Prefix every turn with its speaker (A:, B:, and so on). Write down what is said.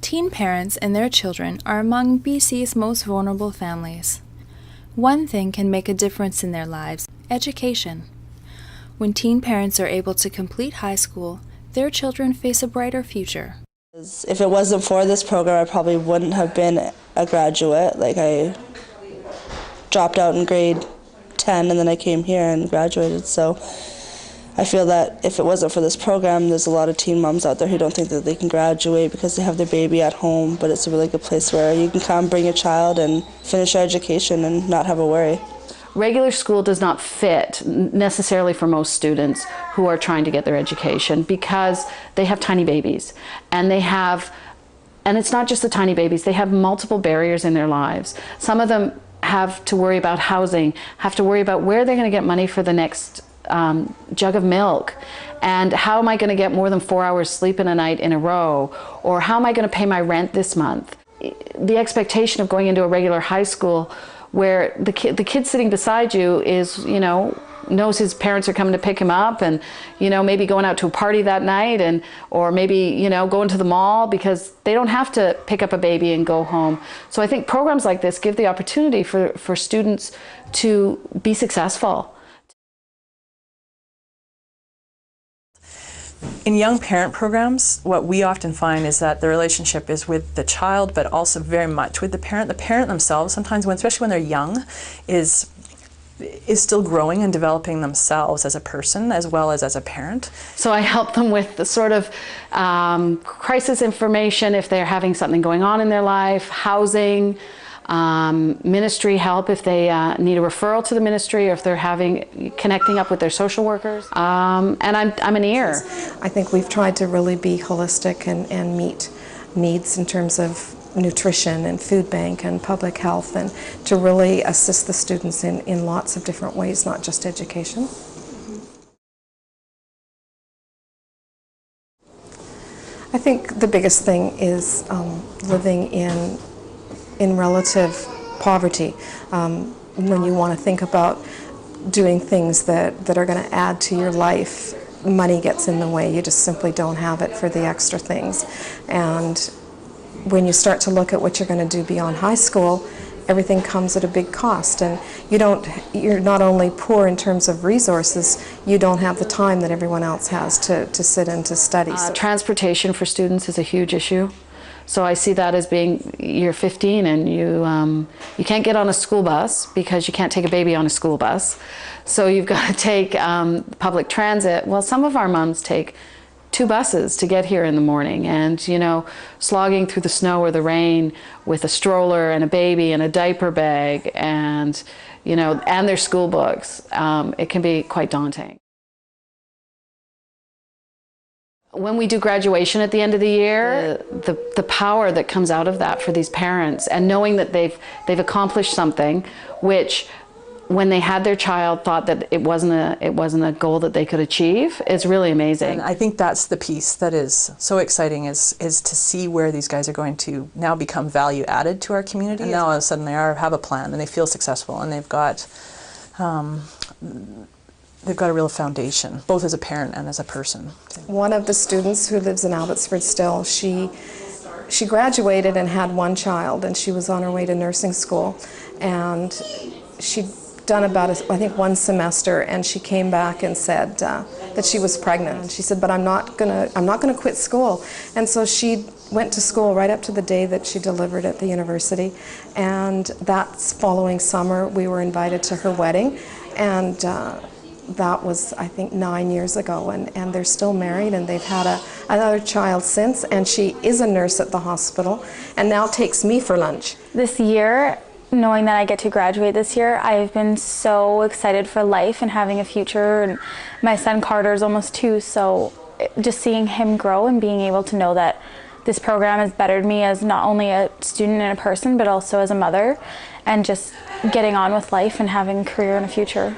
A: Teen parents and their children are among BC's most vulnerable families. One thing can make a difference in their lives: education. When teen parents are able to complete high school, their children face a brighter future.
B: If it wasn't for this program, I probably wouldn't have been a graduate. I dropped out in grade 10 and then I came here and graduated. So I feel that if it wasn't for this program, there's a lot of teen moms out there who don't think that they can graduate because they have their baby at home, but it's a really good place where you can come bring a child and finish your education and not have a worry.
C: Regular school does not fit necessarily for most students who are trying to get their education because they have tiny babies and it's not just the tiny babies, they have multiple barriers in their lives. Some of them have to worry about housing, have to worry about where they're going to get money for the next jug of milk, and how am I going to get more than 4 hours sleep in a night in a row, or how am I going to pay my rent this month. The expectation of going into a regular high school where the kid sitting beside you is, knows his parents are coming to pick him up and, maybe going out to a party that night or maybe, going to the mall because they don't have to pick up a baby and go home. So I think programs like this give the opportunity for students to be successful.
D: In young parent programs, what we often find is that the relationship is with the child, but also very much with the parent. The parent themselves, sometimes, especially when they're young, is still growing and developing themselves as a person as well as a parent. So
C: I help them with the sort of crisis information if they're having something going on in their life, housing, ministry help if they need a referral to the ministry or if they're connecting up with their social workers. And I'm an ear.
E: I think we've tried to really be holistic and meet needs in terms of nutrition and food bank and public health, and to really assist the students in lots of different ways, not just education. I think the biggest thing is living in relative poverty. When you want to think about doing things that are going to add to your life, money gets in the way. You just simply don't have it for the extra things. And when you start to look at what you're going to do beyond high school, everything comes at a big cost. And you're not only poor in terms of resources, you don't have the time that everyone else has to sit and to study.
C: Transportation for students is a huge issue. So I see that as being, you're 15 and you can't get on a school bus because you can't take a baby on a school bus. So you've got to take public transit. Well, some of our moms take 2 buses to get here in the morning, and slogging through the snow or the rain with a stroller and a baby and a diaper bag and and their school books. It can be quite daunting. When we do graduation at the end of the year, the power that comes out of that for these parents, and knowing that they've accomplished something which, when they had their child, thought that it wasn't a goal that they could achieve, is really amazing.
D: And I think that's the piece that is so exciting is to see where these guys are going to now become value added to our community. And now all of a sudden they have a plan and they feel successful and they've got a real foundation, both as a parent and as a person.
E: One of the students who lives in Abbotsford still, she graduated and had 1 child, and she was on her way to nursing school, and she'd done about, I think, 1 semester, and she came back and said that she was pregnant. And she said, "But I'm not gonna quit school." And so she went to school right up to the day that she delivered at the university, and that following summer we were invited to her wedding, and that was, I think, 9 years ago, and they're still married, and they've had another child since, and she is a nurse at the hospital and now takes me for lunch.
F: This year, knowing that I get to graduate this year, I've been so excited for life and having a future, and my son Carter is almost 2, so just seeing him grow and being able to know that this program has bettered me as not only a student and a person, but also as a mother, and just getting on with life and having a career and a future.